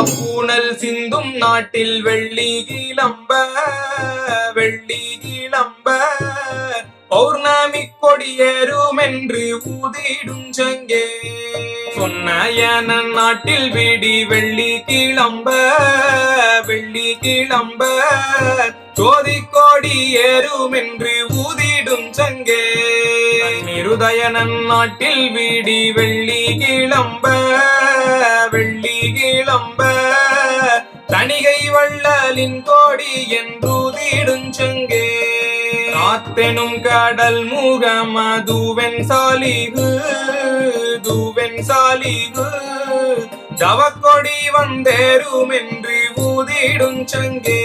பூனல் சிந்தும் நாட்டில் வெள்ளி கிளம்ப பௌர்ணமி கொடியேறும் என்று ஊதிடும் சங்கே சொன்ன நாட்டில் விடி வெள்ளி கிளம்ப ஜோதி கொடி ஏறும் என்று ஊதிடும் சங்கே நிருதயனன் நாட்டில் விடி வெள்ளி கிளம்ப தணிகை வள்ளலின் கோடி என்றூதிடும் சங்கே காத்தெனும் கடல் முகமதுவென் சாலிகு ஜவக்கொடி வந்தேரும் என்று ஊதிடும் சங்கே